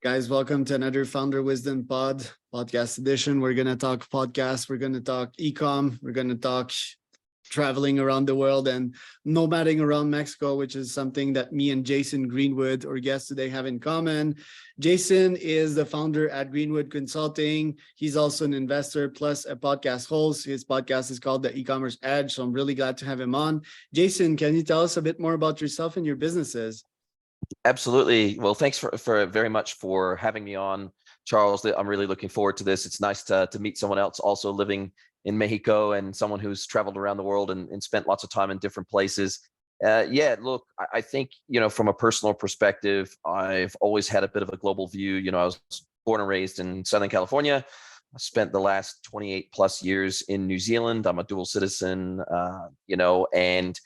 Guys, welcome to another Founder Wisdom podcast edition. We're going to talk podcasts. We're going to talk e-com. We're going to talk traveling around the world and nomading around Mexico, which is something that me and Jason Greenwood, our guest today, have in common. Jason is the founder at Greenwood Consulting. He's also an investor plus a podcast host. His podcast is called The E-commerce Edge. So I'm really glad to have him on. Jason, can you tell us a bit more about yourself and your businesses? Absolutely. Well, thanks for very much for having me on, Charles. I'm really looking forward to this. It's nice to meet someone else also living in Mexico and someone who's traveled around the world and spent lots of time in different places. Look, I think, from a personal perspective, I've always had a bit of a global view. I was born and raised in Southern California. I spent the last 28 plus years in New Zealand. I'm a dual citizen, and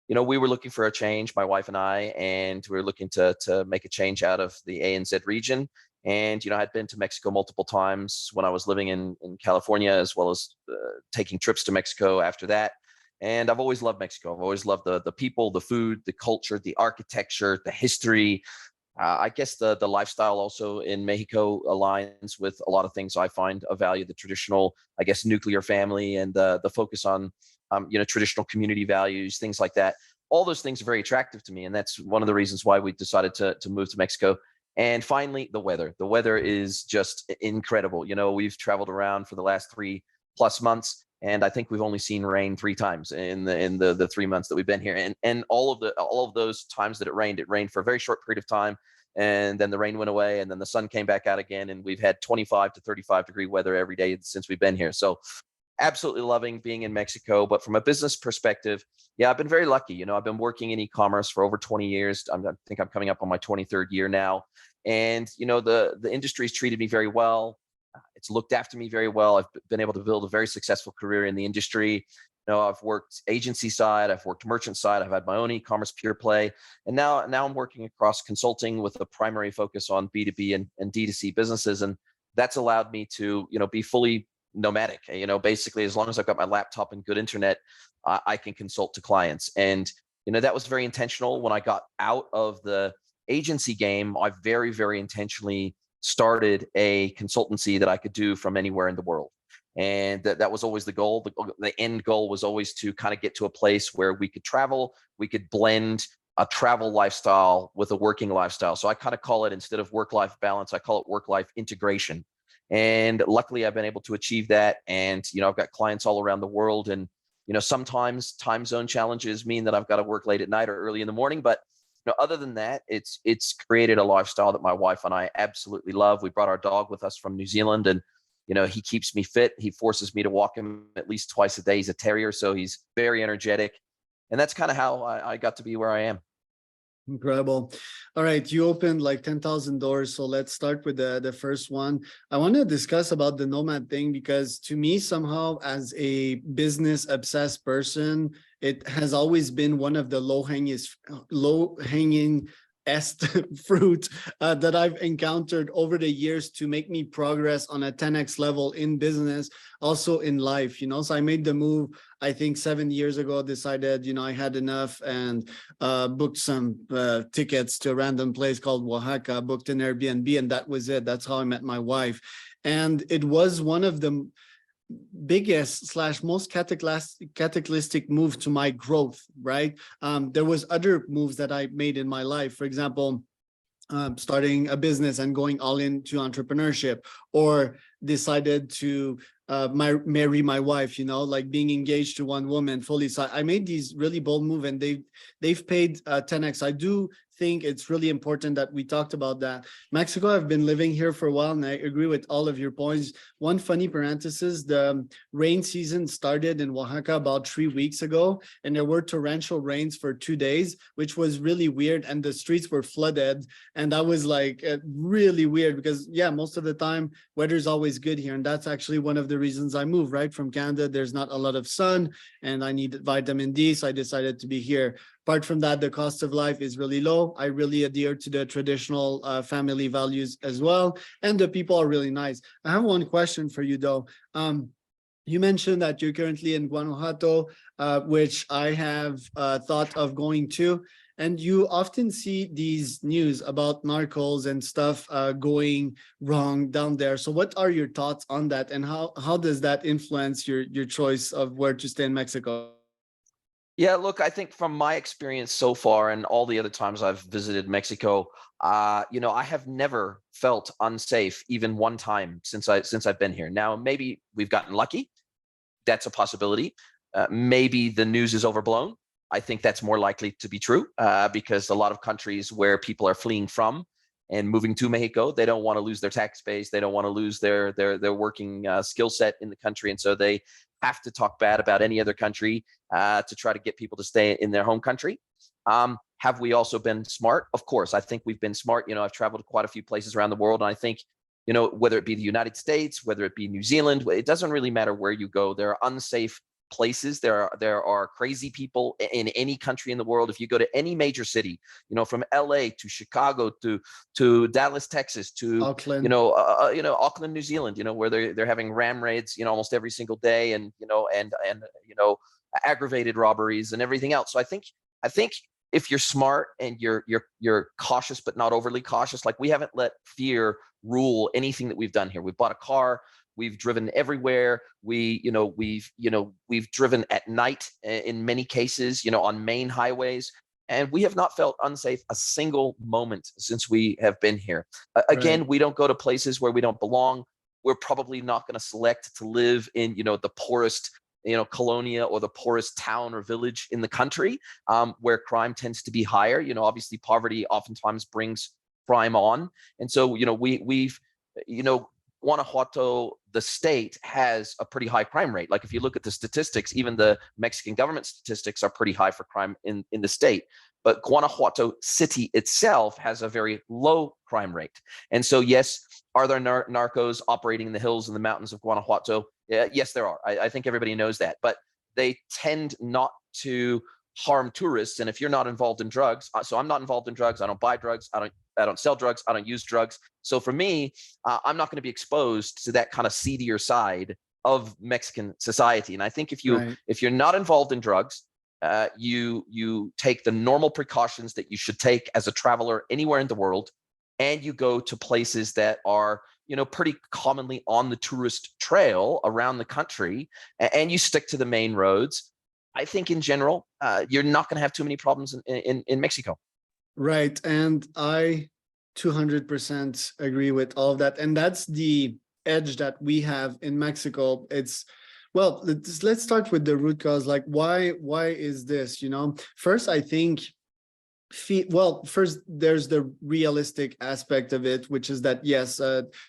we were looking for a change, my wife and I, and we were looking to make a change out of the ANZ region. And, I'd been to Mexico multiple times when I was living in California, as well as taking trips to Mexico after that. And I've always loved Mexico. I've always loved the people, the food, the culture, the architecture, the history. I guess the lifestyle also in Mexico aligns with a lot of things I find of value, the traditional, I guess, nuclear family and the focus on traditional community values, things like that. All those things are very attractive to me. And that's one of the reasons why we decided to move to Mexico. And finally, the weather. The weather is just incredible. We've traveled around for the last 3+ months, and I think we've only seen rain 3 times in the 3 months that we've been here. And all of those times that it rained for a very short period of time. And then the rain went away, and then the sun came back out again. And we've had 25 to 35 degree weather every day since we've been here. So absolutely loving being in Mexico. But from a business perspective, yeah, I've been very lucky. I've been working in e-commerce for over 20 years. I think I'm coming up on my 23rd year now. And, the industry's treated me very well. It's looked after me very well. I've been able to build a very successful career in the industry. I've worked agency side, I've worked merchant side, I've had my own e-commerce pure play. And now I'm working across consulting with a primary focus on B2B and D2C businesses. And that's allowed me to, be fully nomadic. Basically, as long as I've got my laptop and good internet, I can consult to clients. And, that was very intentional. When I got out of the agency game, I very, very intentionally started a consultancy that I could do from anywhere in the world. And that was always the goal. The end goal was always to kind of get to a place where we could travel, we could blend a travel lifestyle with a working lifestyle. So I kind of call it, instead of work-life balance, I call it work-life integration. And luckily I've been able to achieve that. And, I've got clients all around the world. And, sometimes time zone challenges mean that I've got to work late at night or early in the morning. But other than that, it's created a lifestyle that my wife and I absolutely love. We brought our dog with us from New Zealand, and he keeps me fit. He forces me to walk him at least twice a day. He's a terrier, so he's very energetic. And that's kind of how I got to be where I am. Incredible. All right, you opened like 10,000 doors. So let's start with the first one. I want to discuss about the nomad thing, because to me, somehow, as a business obsessed person, it has always been one of the low-hanging fruit that I've encountered over the years to make me progress on a 10x level in business, also in life. So I made the move, I think 7 years ago, decided, I had enough, and booked some tickets to a random place called Oaxaca, booked an Airbnb, and that was it. That's how I met my wife. And it was one of the biggest / most cataclysmic move to my growth, right? There was other moves that I made in my life. For example, starting a business and going all into entrepreneurship, or decided to marry my wife, like being engaged to one woman fully. So I made these really bold moves, and they've paid 10x. I do think it's really important that we talked about that. Mexico, I've been living here for a while, and I agree with all of your points. One funny parenthesis, the rain season started in Oaxaca about 3 weeks ago, and there were torrential rains for 2 days, which was really weird, and the streets were flooded. And that was like really weird, because most of the time weather's always good here, and that's actually one of the reasons I moved, right? From Canada, there's not a lot of sun, and I needed vitamin D, so I decided to be here. Apart from that, the cost of life is really low. I really adhere to the traditional family values as well. And the people are really nice. I have one question for you, though. You mentioned that you're currently in Guanajuato, which I have thought of going to. And you often see these news about narcos and stuff going wrong down there. So what are your thoughts on that, and how does that influence your choice of where to stay in Mexico? Yeah, look, I think from my experience so far and all the other times I've visited Mexico, I have never felt unsafe even one time since I've been here. Now, maybe we've gotten lucky. That's a possibility. Maybe the news is overblown. I think that's more likely to be true because a lot of countries where people are fleeing from and moving to Mexico, they don't want to lose their tax base. They don't want to lose their working skill set in the country, and so they have to talk bad about any other country to try to get people to stay in their home country. Have we also been smart? Of course, I think we've been smart. I've traveled to quite a few places around the world, and I think whether it be the United States, whether it be New Zealand, it doesn't really matter where you go. There are unsafe places. There are crazy people in any country in the world. If you go to any major city, from LA to Chicago to Dallas, Texas, to Auckland. Auckland, New Zealand, where they're having ram raids, almost every single day, and aggravated robberies and everything else. So I think if you're smart and you're cautious but not overly cautious, like we haven't let fear rule anything that we've done here. We've bought a car. We've driven everywhere. We've driven at night in many cases, on main highways, and we have not felt unsafe a single moment since we have been here. Again, Right. we don't go to places where we don't belong. We're probably not going to select to live in, the poorest, colonia or the poorest town or village in the country, where crime tends to be higher. Obviously poverty oftentimes brings crime on, and so we've Guanajuato, the state, has a pretty high crime rate. Like if you look at the statistics, even the Mexican government statistics are pretty high for crime in the state. But Guanajuato city itself has a very low crime rate. And so, yes, are there narcos operating in the hills and the mountains of Guanajuato? Yes, there are. I think everybody knows that. But they tend not to harm tourists. And if you're not involved in drugs, so I'm not involved in drugs. I don't buy drugs. I don't sell drugs. I don't use drugs. So for me, I'm not going to be exposed to that kind of seedier side of Mexican society. And I think if you're not involved in drugs, you take the normal precautions that you should take as a traveler anywhere in the world, and you go to places that are pretty commonly on the tourist trail around the country, and you stick to the main roads, I think in general, you're not going to have too many problems in Mexico. Right. And I 200% agree with all of that. And that's the edge that we have in Mexico. Well, let's start with the root cause. Like, why is this? First, I think, first, there's the realistic aspect of it, which is that, yes,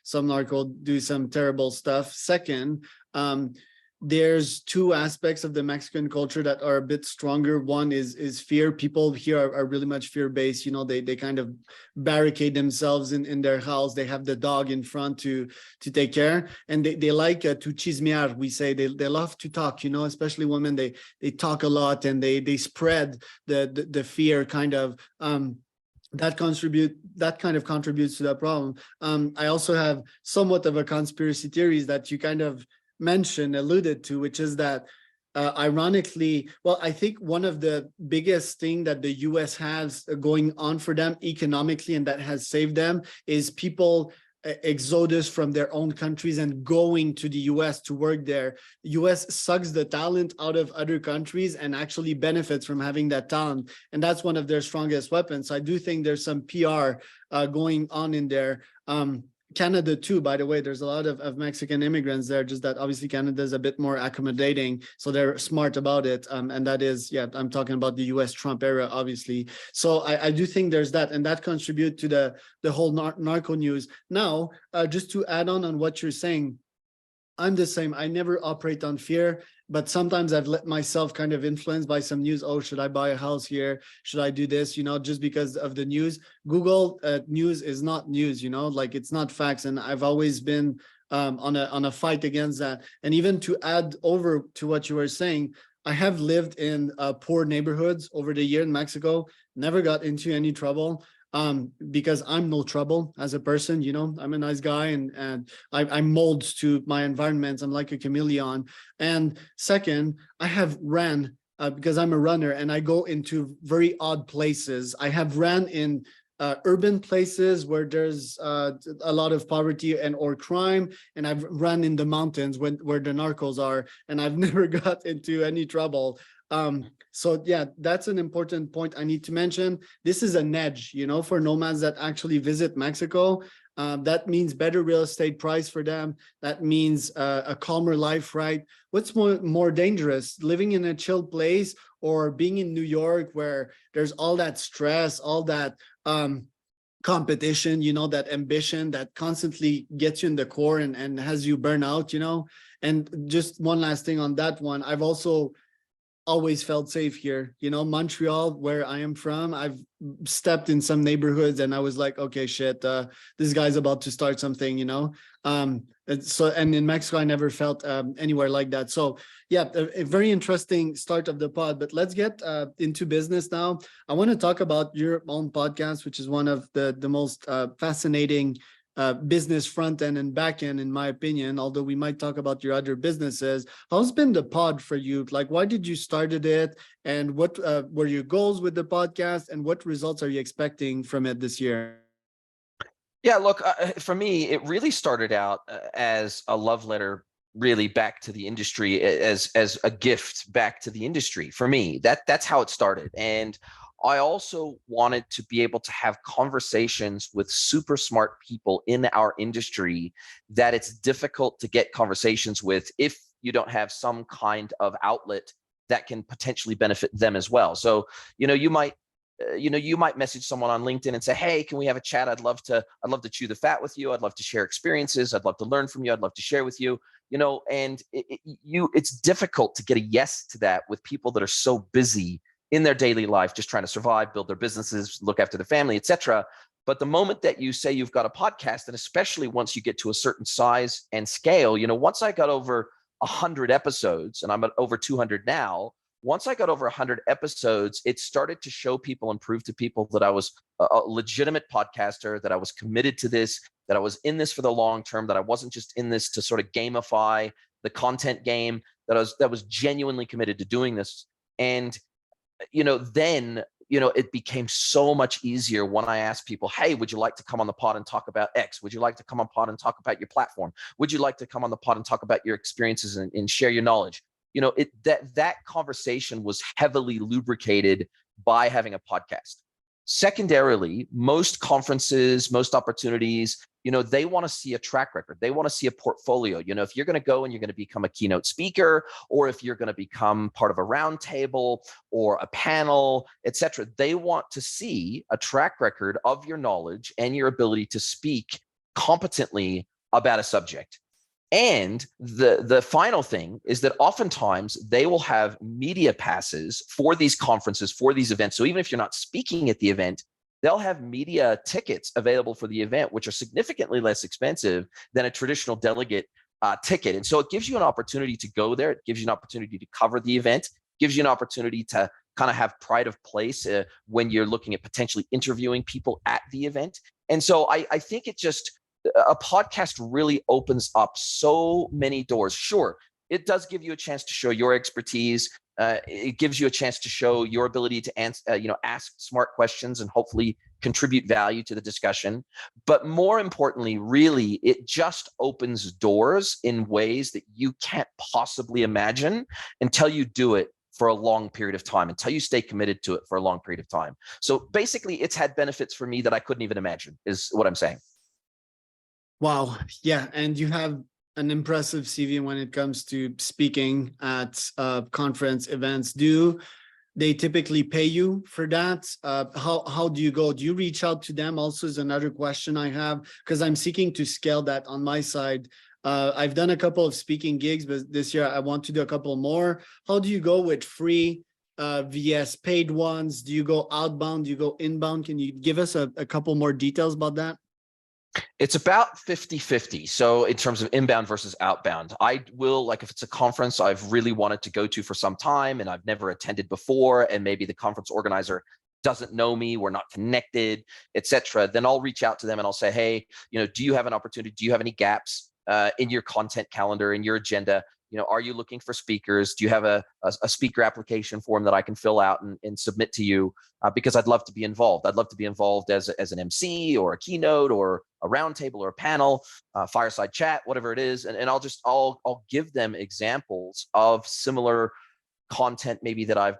some narco do some terrible stuff. Second, there's two aspects of the Mexican culture that are a bit stronger. One is fear. People here are really much fear-based. They kind of barricade themselves in their house. They have the dog in front to take care, and they like to chismear. We say they love to talk. Especially women. They talk a lot, and they spread the fear kind of. That kind of contributes to that problem. I also have somewhat of a conspiracy theories that you kind of alluded to, which is that ironically, well, I think one of the biggest thing that the US has going on for them economically, and that has saved them, is people exodus from their own countries and going to the US to work there. US sucks the talent out of other countries and actually benefits from having that talent, and that's one of their strongest weapons. So I do think there's some PR going on in there. Canada too, by the way, there's a lot of Mexican immigrants there, just that obviously Canada is a bit more accommodating, so they're smart about it. And that is, yeah, I'm talking about the US Trump era, obviously. So I do think there's that, and that contribute to the whole narco news. Now, just to add on what you're saying, I'm the same. I never operate on fear, but sometimes I've let myself kind of influenced by some news. Oh, should I buy a house here? Should I do this? Just because of the news. Google news is not news, like it's not facts. And I've always been on a fight against that. And even to add over to what you were saying, I have lived in poor neighborhoods over the year in Mexico, never got into any trouble. Because I'm no trouble as a person, I'm a nice guy, and I mold to my environment. I'm like a chameleon. And second, I have ran because I'm a runner and I go into very odd places. I have ran in urban places where there's a lot of poverty and or crime, and I've run in the mountains where the narcos are, and I've never got into any trouble. So yeah, that's an important point I need to mention. This is an edge, for nomads that actually visit Mexico. That means better real estate price for them. That means a calmer life, right? What's more dangerous, living in a chill place or being in New York where there's all that stress, all that competition, that ambition that constantly gets you in the core and has you burn out, And just one last thing on that one, I've also always felt safe here. Montreal, where I am from, I've stepped in some neighborhoods and I was like, okay, shit, this guy's about to start something, and in Mexico, I never felt anywhere like that. So yeah, a very interesting start of the pod, but let's get into business now. I want to talk about your own podcast, which is one of the most fascinating business front end and back end, in my opinion, although we might talk about your other businesses. How's been the pod for you? Like, why did you started it? And what were your goals with the podcast? And what results are you expecting from it this year? Yeah, look, for me, it really started out as a love letter, really back to the industry, as a gift back to the industry. For me, that's how it started. And I also wanted to be able to have conversations with super smart people in our industry that it's difficult to get conversations with if you don't have some kind of outlet that can potentially benefit them as well. So, you might message someone on LinkedIn and say, hey, can we have a chat? I'd love to chew the fat with you. I'd love to share experiences. I'd love to learn from you. I'd love to share with you, and it's difficult to get a yes to that with people that are so busy in their daily life, just trying to survive, build their businesses, look after their family, etc. But the moment that you say you've got a podcast, and especially once you get to a certain size and scale, once I got over 100 episodes, and I'm at over 200 now, once I got over 100 episodes, it started to show people and prove to people that I was a legitimate podcaster, that I was committed to this, that I was in this for the long term, that I wasn't just in this to sort of gamify the content game, that I was genuinely committed to doing this. And then, it became so much easier when I asked people, hey, would you like to come on the pod and talk about X? Would you like to come on pod and talk about your platform? Would you like to come on the pod and talk about your experiences and share your knowledge? That conversation was heavily lubricated by having a podcast. Secondarily, most conferences, most opportunities, they want to see a track record. They want to see a portfolio. If you're going to go and you're going to become a keynote speaker, or if you're going to become part of a roundtable or a panel, etc., they want to see a track record of your knowledge and your ability to speak competently about a subject. And the final thing is that oftentimes they will have media passes for these conferences, for these events. So even if you're not speaking at the event, they'll have media tickets available for the event, which are significantly less expensive than a traditional delegate ticket. And so it gives you an opportunity to go there. It gives you an opportunity to cover the event, gives you an opportunity to kind of have pride of place when you're looking at potentially interviewing people at the event. And so I think a podcast really opens up so many doors. Sure, it does give you a chance to show your expertise. It gives you a chance to show your ability to ask smart questions and hopefully contribute value to the discussion. But more importantly, really, it just opens doors in ways that you can't possibly imagine until you do it for a long period of time, until you stay committed to it for a long period of time. So basically, it's had benefits for me that I couldn't even imagine, is what I'm saying. Wow. Yeah. And you have an impressive CV when it comes to speaking at conference events. Do they typically pay you for that? How do you go? Do you reach out to them? Also is another question I have, because I'm seeking to scale that on my side. I've done a couple of speaking gigs, but this year I want to do a couple more. How do you go with free vs paid ones? Do you go outbound? Do you go inbound? Can you give us a couple more details about that? It's about 50-50. So in terms of inbound versus outbound, I will, like if it's a conference I've really wanted to go to for some time and I've never attended before, and maybe the conference organizer doesn't know me, we're not connected, etc., then I'll reach out to them and I'll say, hey, do you have an opportunity? Do you have any gaps in your content calendar, in your agenda? are you looking for speakers? Do you have a speaker application form that I can fill out and submit to you? Because I'd love to be involved. I'd love to be involved as an MC or a keynote or a roundtable or a panel, fireside chat, whatever it is. And I'll give them examples of similar content maybe that I've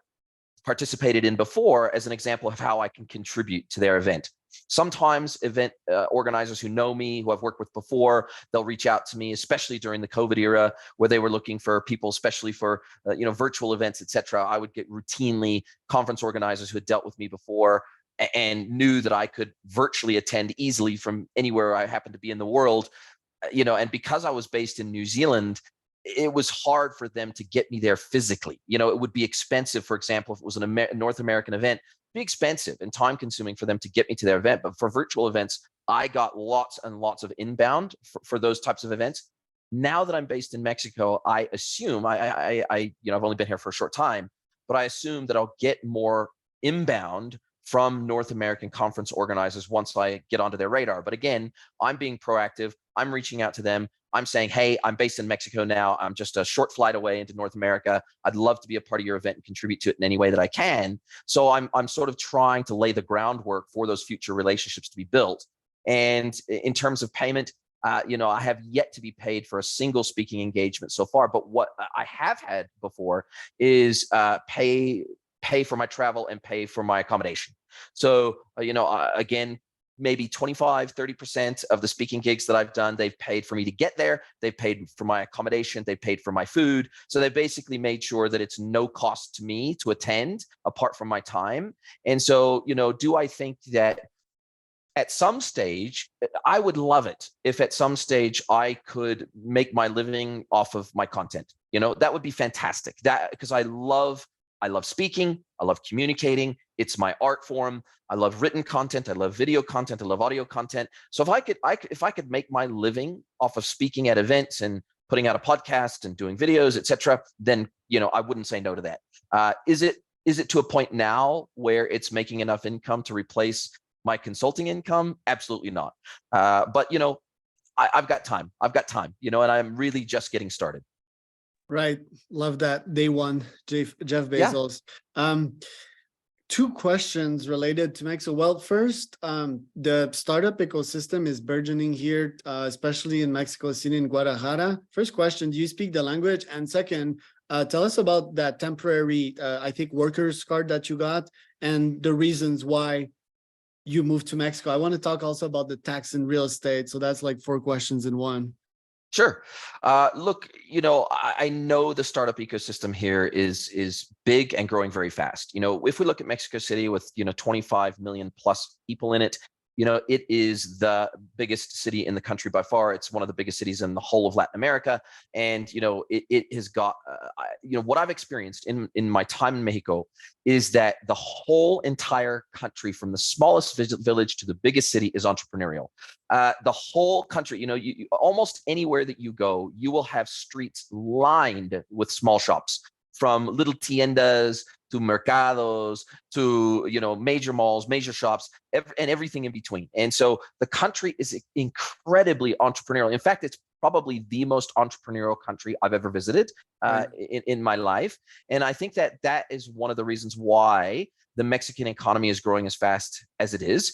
participated in before as an example of how I can contribute to their event. Sometimes event organizers who know me, who I've worked with before, they'll reach out to me, especially during the COVID era, where they were looking for people, especially for virtual events, etc. I would get routinely conference organizers who had dealt with me before and knew that I could virtually attend easily from anywhere I happened to be in the world. And because I was based in New Zealand, it was hard for them to get me there physically. It would be expensive, for example, if it was a North American event, be expensive and time consuming for them to get me to their event. But for virtual events, I got lots and lots of inbound for those types of events. Now that I'm based in Mexico, I assume I've only been here for a short time, but I assume that I'll get more inbound from North American conference organizers once I get onto their radar. But again, I'm being proactive. I'm reaching out to them. I'm saying, hey, I'm based in Mexico now. I'm just a short flight away into North America. I'd love to be a part of your event and contribute to it in any way that I can. So I'm sort of trying to lay the groundwork for those future relationships to be built. And in terms of payment, I have yet to be paid for a single speaking engagement so far. But what I have had before is pay for my travel and pay for my accommodation. So, again, maybe 25, 30% of the speaking gigs that I've done, they've paid for me to get there. They've paid for my accommodation. They've paid for my food. So they basically made sure that it's no cost to me to attend apart from my time. And so, do I think that at some stage, I would love it if at some stage I could make my living off of my content. That would be fantastic. Because I love speaking. I love communicating. It's my art form. I love written content. I love video content. I love audio content. So if I could make my living off of speaking at events and putting out a podcast and doing videos, etc., then I wouldn't say no to that. Is it to a point now where it's making enough income to replace my consulting income? Absolutely not. But I've got time. And I'm really just getting started. Right. Love that. Day one, Jeff Bezos. Yeah. Two questions related to Mexico. Well, first, the startup ecosystem is burgeoning here, especially in Mexico City and Guadalajara. First question, do you speak the language? And second, tell us about that temporary, I think, workers card that you got and the reasons why you moved to Mexico. I want to talk also about the tax and real estate. So that's like 4 questions in one. Sure. Look, I know the startup ecosystem here is big and growing very fast. If we look at Mexico City with, 25 million plus people in it, it is the biggest city in the country by far. It's one of the biggest cities in the whole of Latin America. And, it has got, what I've experienced in my time in Mexico is that the whole entire country, from the smallest village to the biggest city, is entrepreneurial. The whole country, you almost anywhere that you go, you will have streets lined with small shops, from little tiendas to mercados to major malls, major shops, and everything in between. And so the country is incredibly entrepreneurial. In fact, it's probably the most entrepreneurial country I've ever visited in my life. And I think that is one of the reasons why the Mexican economy is growing as fast as it is.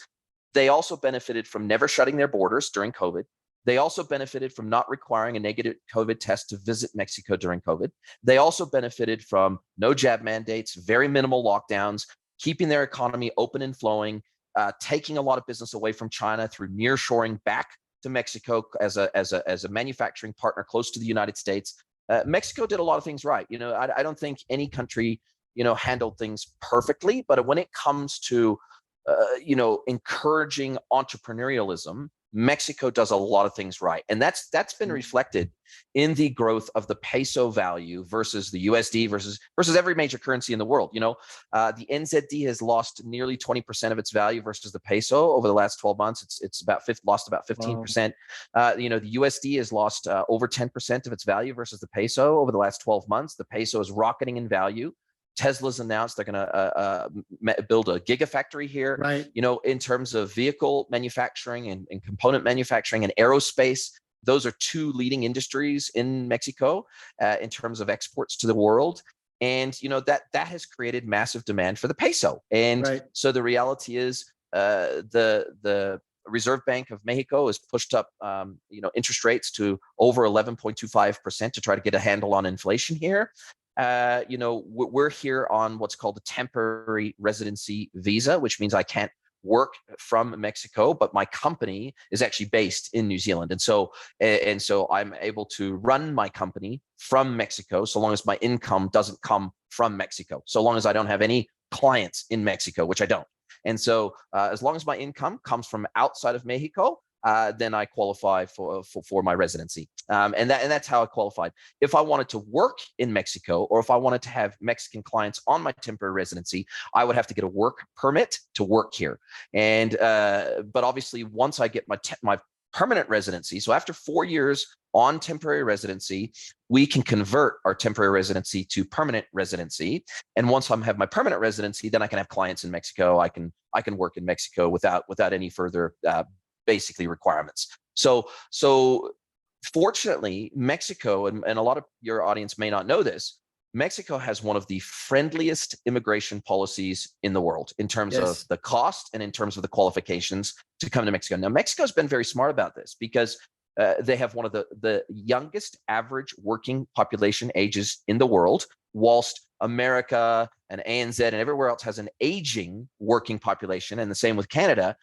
They also benefited from never shutting their borders during COVID. They also benefited from not requiring a negative COVID test to visit Mexico during COVID. They also benefited from no jab mandates, very minimal lockdowns, keeping their economy open and flowing, taking a lot of business away from China through nearshoring back to Mexico as a manufacturing partner close to the United States. Mexico did a lot of things right. I don't think any country, handled things perfectly, but when it comes to, encouraging entrepreneurialism, Mexico does a lot of things right. And that's been reflected in the growth of the peso value versus the USD versus every major currency in the world. The NZD has lost nearly 20% of its value versus the peso over the last 12 months. It's lost about 15%. Wow. The USD has lost over 10% of its value versus the peso over the last 12 months. The peso is rocketing in value. Tesla's announced they're going to build a gigafactory here. Right. In terms of vehicle manufacturing and component manufacturing and aerospace, those are two leading industries in Mexico in terms of exports to the world. And that has created massive demand for the peso. And Right. so the reality is the Reserve Bank of Mexico has pushed up interest rates to over 11.25% to try to get a handle on inflation here. We're here on what's called a temporary residency visa, which means I can't work from Mexico, but my company is actually based in New Zealand. And so I'm able to run my company from Mexico, so long as my income doesn't come from Mexico, so long as I don't have any clients in Mexico, which I don't. And so as long as my income comes from outside of Mexico, then I qualify for my residency. And that's how I qualified. If I wanted to work in Mexico, or if I wanted to have Mexican clients on my temporary residency, I would have to get a work permit to work here. And but obviously, once I get my permanent residency, so after 4 years on temporary residency, we can convert our temporary residency to permanent residency. And once I have my permanent residency, then I can have clients in Mexico. I can work in Mexico without any further basically requirements. So fortunately, Mexico, and a lot of your audience may not know this, Mexico has one of the friendliest immigration policies in the world in terms of the cost and in terms of the qualifications to come to Mexico. Now, Mexico's been very smart about this because they have one of the youngest average working population ages in the world, whilst America and ANZ and everywhere else has an aging working population, and the same with Canada.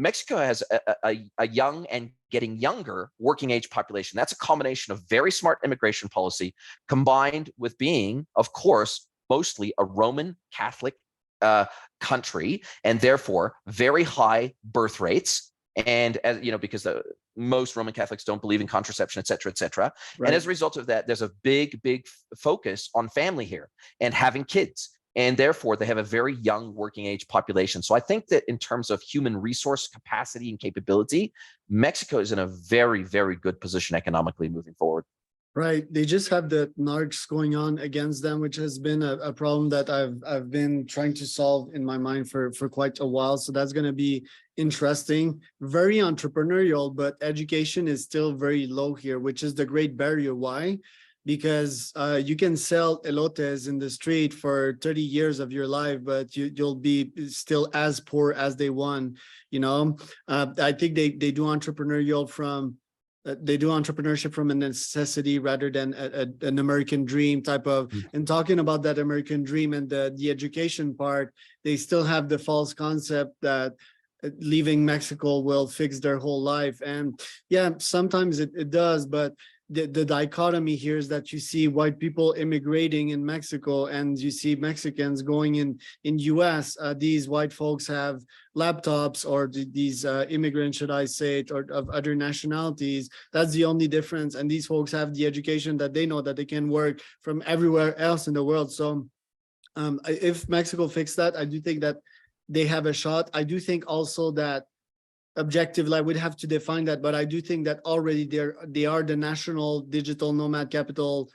Mexico has a young and getting younger working age population. That's a combination of very smart immigration policy combined with being, of course, mostly a Roman Catholic country, and therefore very high birth rates. And as you know, because most Roman Catholics don't believe in contraception, et cetera, et cetera. Right. And as a result of that, there's a big focus on family here and having kids. And therefore, they have a very young working age population. So I think that in terms of human resource capacity and capability, Mexico is in a very, very good position economically moving forward. Right. They just have the narcs going on against them, which has been a problem that I've been trying to solve in my mind for quite a while. So that's going to be interesting, very entrepreneurial, but education is still very low here, which is the great barrier. Why? Because you can sell elotes in the street for 30 years of your life, but you'll be still as poor as day one. I think they do entrepreneurial from they do entrepreneurship from a necessity rather than an American dream type of. And talking about that American dream and the education part, they still have the false concept that leaving Mexico will fix their whole life. And yeah, sometimes it does, but the dichotomy here is that you see white people immigrating in Mexico and you see Mexicans going in US. These white folks have laptops, or these immigrants, should I say it, or of other nationalities. That's the only difference. And these folks have the education that they know that they can work from everywhere else in the world. So if Mexico fixed that, I do think that they have a shot. I do think also that objectively, I would have to define that, but I do think that already they are the national digital nomad capital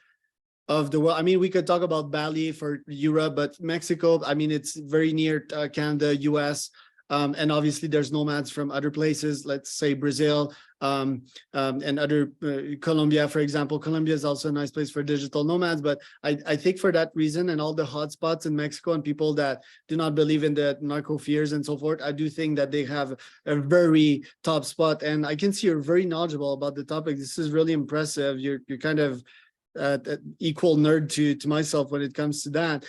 of the world. I mean, we could talk about Bali for Europe, but Mexico, I mean, it's very near Canada, US, and obviously there's nomads from other places, let's say Brazil, and other Colombia, for example. Colombia is also a nice place for digital nomads, but I think for that reason and all the hotspots in Mexico and people that do not believe in the narco fears and so forth, I do think that they have a very top spot. And I can see you're very knowledgeable about the topic. This is really impressive. You're kind of equal nerd to myself when it comes to that.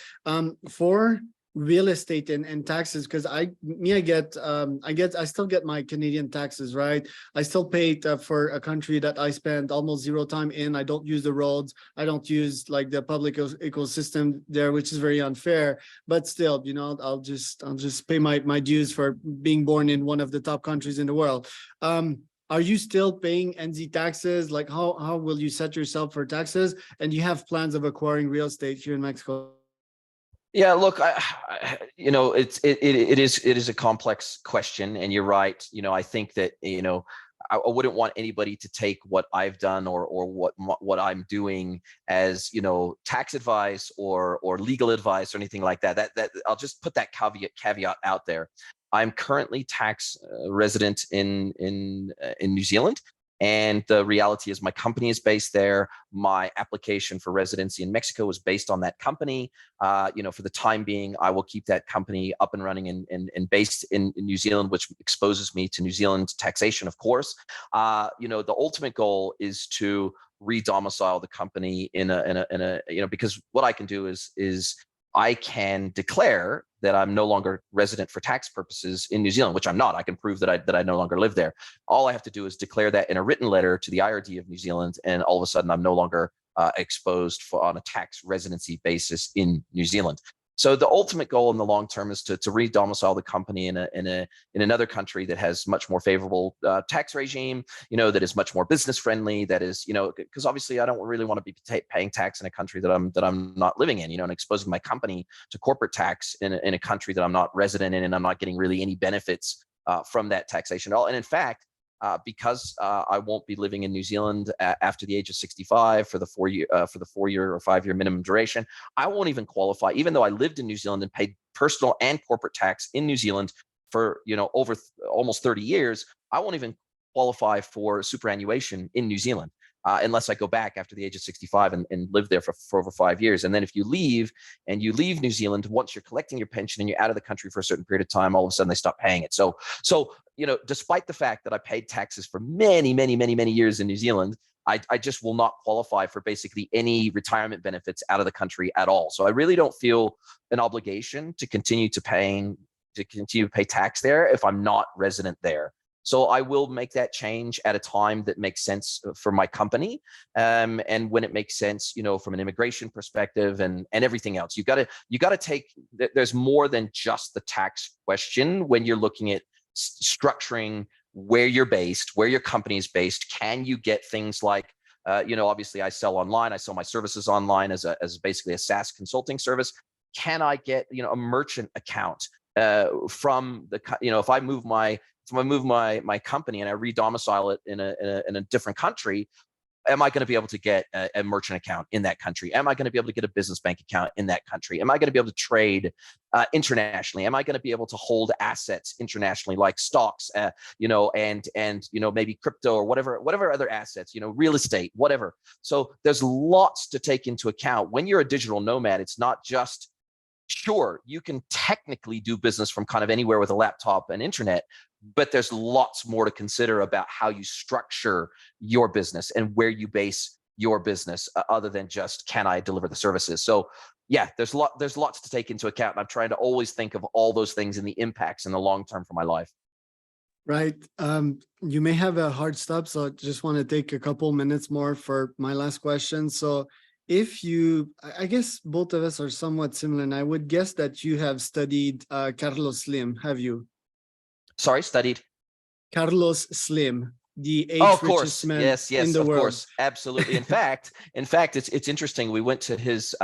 For real estate and taxes, because I still get my Canadian taxes, right? I still pay for a country that I spend almost zero time in. I don't use the roads. I don't use like the public ecosystem there, which is very unfair. But still, I'll just pay my dues for being born in one of the top countries in the world. Are you still paying NZ taxes? Like how will you set yourself for taxes? And do you have plans of acquiring real estate here in Mexico? Yeah, look, it is a complex question, and you're right. I think that I wouldn't want anybody to take what I've done or what I'm doing as tax advice or legal advice or anything like that. That I'll just put that caveat out there. I'm currently tax resident in New Zealand. And the reality is my company is based there. My application for residency in Mexico was based on that company. For the time being, I will keep that company up and running and based in New Zealand, which exposes me to New Zealand taxation, of course. The ultimate goal is to re-domicile the company because what I can do is I can declare that I'm no longer resident for tax purposes in New Zealand, which I'm not. I can prove that I no longer live there. All I have to do is declare that in a written letter to the IRD of New Zealand, and all of a sudden I'm no longer exposed on a tax residency basis in New Zealand. So the ultimate goal in the long term is to re-domicile the company in another country that has much more favorable tax regime, that is much more business friendly. That is, because obviously I don't really want to be paying tax in a country that I'm not living in, and exposing my company to corporate tax in a country that I'm not resident in, and I'm not getting really any benefits from that taxation at all. And in fact, because I won't be living in New Zealand after the age of 65 for the 4-year or 5-year minimum duration, I won't even qualify, even though I lived in New Zealand and paid personal and corporate tax in New Zealand for over almost 30 years. I won't even qualify for superannuation in New Zealand unless I go back after the age of 65 and live there for over 5 years. And then if you leave New Zealand, once you're collecting your pension and you're out of the country for a certain period of time, all of a sudden they stop paying it. So despite the fact that I paid taxes for many, many, many, many years in New Zealand, I just will not qualify for basically any retirement benefits out of the country at all. So I really don't feel an obligation to continue to pay tax there if I'm not resident there. So I will make that change at a time that makes sense for my company, and when it makes sense, from an immigration perspective and everything else. You got to take. There's more than just the tax question when you're looking at structuring where you're based, where your company is based. Can you get things like, obviously I sell online. I sell my services online as basically a SaaS consulting service. Can I get a merchant account from the if I move my company and I re-domicile it in a different country, am I going to be able to get a merchant account in that country? Am I going to be able to get a business bank account in that country? Am I going to be able to trade internationally? Am I going to be able to hold assets internationally, like stocks, and maybe crypto or whatever other assets, real estate, whatever. So there's lots to take into account when you're a digital nomad. It's not just, sure, you can technically do business from kind of anywhere with a laptop and internet, but there's lots more to consider about how you structure your business and where you base your business, other than just, can I deliver the services? So yeah, there's lots to take into account. And I'm trying to always think of all those things and the impacts in the long term for my life. Right. You may have a hard stop, so I just want to take a couple minutes more for my last question. So I guess both of us are somewhat similar, and I would guess that you have studied Carlos Slim, have you? Sorry, studied? Carlos Slim, the Of richest course. man Yes, in the of world. course. Absolutely. In fact, it's interesting. We went to his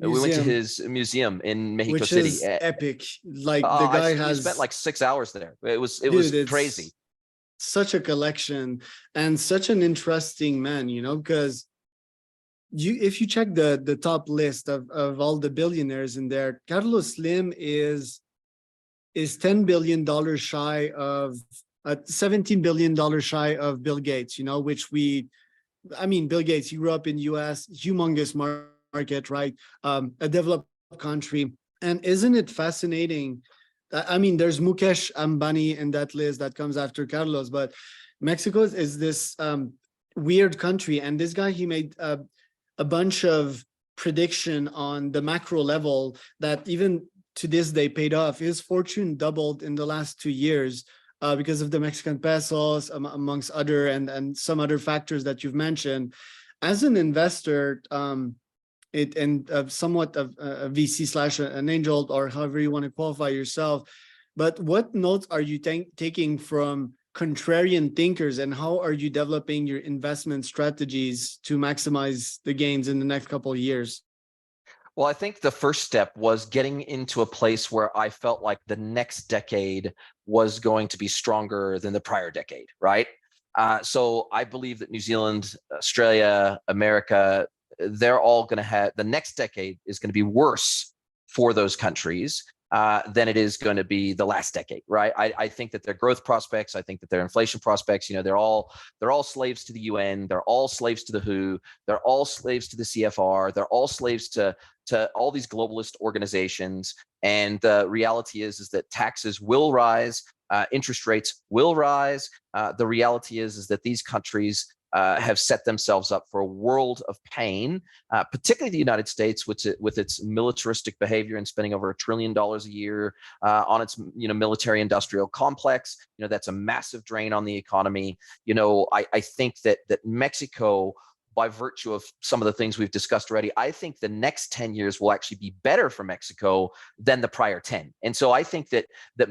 museum in Mexico which City. Is epic. Like the guy we has spent like 6 hours there. It was crazy. Such a collection and such an interesting man, because if you check the top list of all the billionaires in there, Carlos Slim is $10 billion shy of $17 billion shy of Bill Gates, which Bill Gates, he grew up in US, humongous market, right? A developed country. And isn't it fascinating? There's Mukesh Ambani in that list that comes after Carlos, but Mexico is this weird country. And this guy, he made a bunch of prediction on the macro level that even to this day paid off. His fortune doubled in the last 2 years because of the Mexican pesos, amongst other and some other factors that you've mentioned. As an investor, somewhat of a VC / an angel, or however you want to qualify yourself, but what notes are you taking from contrarian thinkers, and how are you developing your investment strategies to maximize the gains in the next couple of years? Well, I think the first step was getting into a place where I felt like the next decade was going to be stronger than the prior decade, right? So I believe that New Zealand, Australia, America, they're all going to have, the next decade is going to be worse for those countries than it is going to be the last decade, right? I think that their growth prospects, I think that their inflation prospects, they're all slaves to the UN, they're all slaves to the WHO, they're all slaves to the CFR, they're all slaves to all these globalist organizations. And the reality is that taxes will rise, interest rates will rise. The reality is that these countries have set themselves up for a world of pain, particularly the United States, with its militaristic behavior and spending over $1 trillion a year on its military-industrial complex. That's a massive drain on the economy. I think that Mexico, by virtue of some of the things we've discussed already, I think the next 10 years will actually be better for Mexico than the prior 10. And so I think that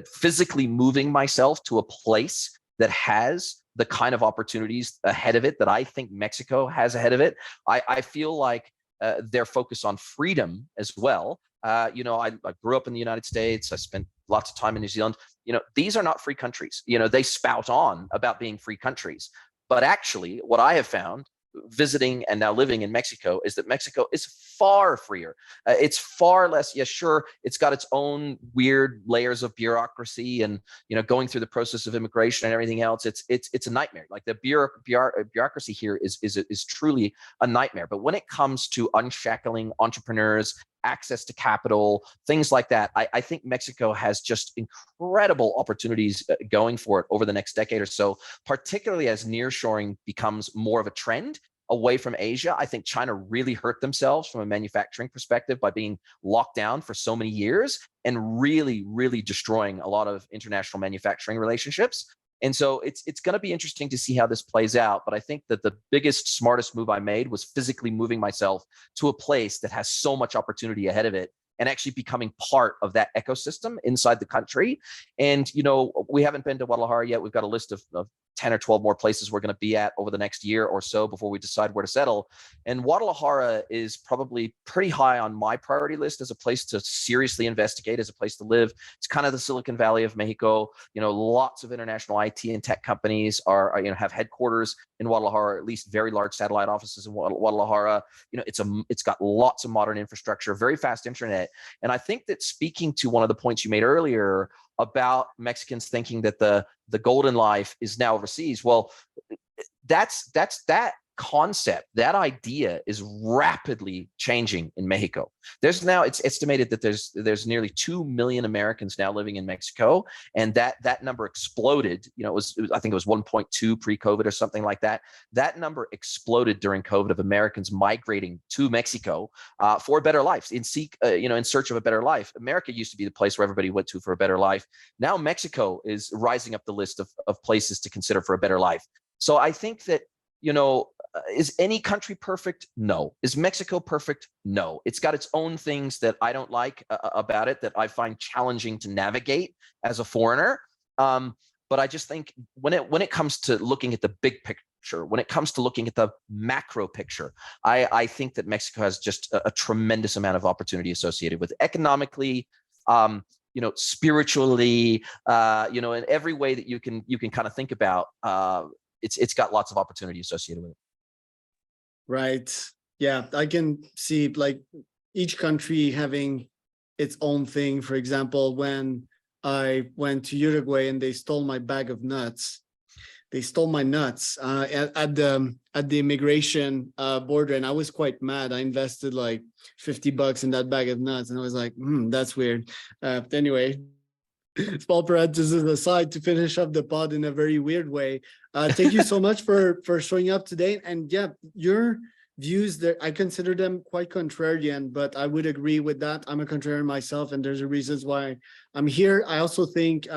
physically moving myself to a place that has the kind of opportunities ahead of it that I think Mexico has ahead of it, I feel like their focus on freedom as well. I grew up in the United States. I spent lots of time in New Zealand. These are not free countries. They spout on about being free countries. But actually, what I have found visiting and now living in Mexico is that Mexico is far freer. It's far less, yes, sure, it's got its own weird layers of bureaucracy and, going through the process of immigration and everything else. It's a nightmare. Like the bureaucracy here is truly a nightmare. But when it comes to unshackling entrepreneurs, access to capital, things like that, I think Mexico has just incredible opportunities going for it over the next decade or so, particularly as nearshoring becomes more of a trend away from Asia. I think China really hurt themselves from a manufacturing perspective by being locked down for so many years and really, really destroying a lot of international manufacturing relationships. And so it's going to be interesting to see how this plays out. But I think that the biggest, smartest move I made was physically moving myself to a place that has so much opportunity ahead of it and actually becoming part of that ecosystem inside the country. And, we haven't been to Guadalajara yet. We've got a list of 10 or 12 more places we're going to be at over the next year or so before we decide where to settle. And Guadalajara is probably pretty high on my priority list as a place to seriously investigate, as a place to live. It's kind of the Silicon Valley of Mexico. Lots of international IT and tech companies are have headquarters in Guadalajara, at least very large satellite offices in Guadalajara. It's got lots of modern infrastructure, very fast internet. And I think that, speaking to one of the points you made earlier about Mexicans thinking that the golden life is now overseas, well, that's that concept, that idea is rapidly changing in Mexico. It's estimated that there's nearly 2 million Americans now living in Mexico, and that number exploded. I think it was 1.2 pre-COVID or something like that. That number exploded during COVID of Americans migrating to Mexico for a better life, in search of a better life. America used to be the place where everybody went to for a better life. Now Mexico is rising up the list of places to consider for a better life. So I think that, is any country perfect? No. Is Mexico perfect? No. It's got its own things that I don't like about it, that I find challenging to navigate as a foreigner. But I just think when it comes to looking at the big picture, when it comes to looking at the macro picture, I think that Mexico has just a tremendous amount of opportunity associated with it. Economically, spiritually, in every way that you can kind of think about. It's got lots of opportunity associated with it. Right. Yeah, I can see like each country having its own thing. For example, when I went to Uruguay and they stole my bag of nuts, they stole my nuts at the immigration border, and I was quite mad. I invested like $50 in that bag of nuts, and I was like, that's weird. Anyway, small parentheses aside, to finish up the pod in a very weird way. Thank you so much for showing up today. And yeah, your views there, I consider them quite contrarian, but I would agree with that. I'm a contrarian myself, and there's a reasons why I'm here. I also think,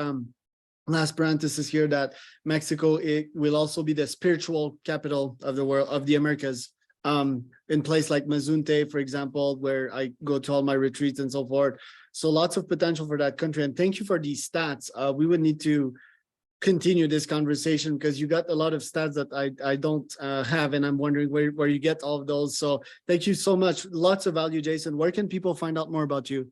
last parenthesis here, that Mexico, it will also be the spiritual capital of the world, of the Americas. In place like Mazunte, for example, where I go to all my retreats and so forth. So lots of potential for that country. And thank you for these stats. We would need to continue this conversation because you got a lot of stats that I don't have, and I'm wondering where you get all of those. So thank you so much. Lots of value, Jason. Where can people find out more about you?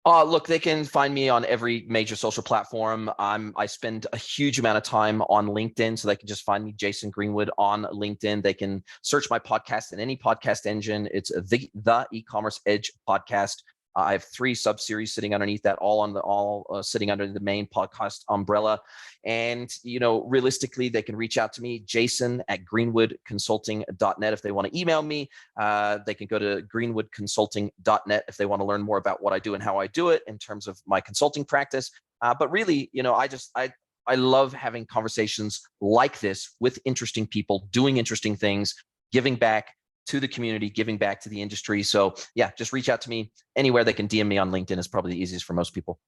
Look, they can find me on every major social platform. I spend a huge amount of time on LinkedIn, so they can just find me, Jason Greenwood, on LinkedIn. They can search my podcast in any podcast engine. It's the E-commerce Edge podcast. I have 3 sub-series sitting underneath that, all sitting under the main podcast umbrella. And, you know, realistically, they can reach out to me, jason@greenwoodconsulting.net. If they want to email me, they can go to greenwoodconsulting.net if they want to learn more about what I do and how I do it in terms of my consulting practice. But really, you know, I love having conversations like this with interesting people, doing interesting things, giving back to the community, giving back to the industry. So yeah, just reach out to me anywhere. They can DM me on LinkedIn is probably the easiest for most people.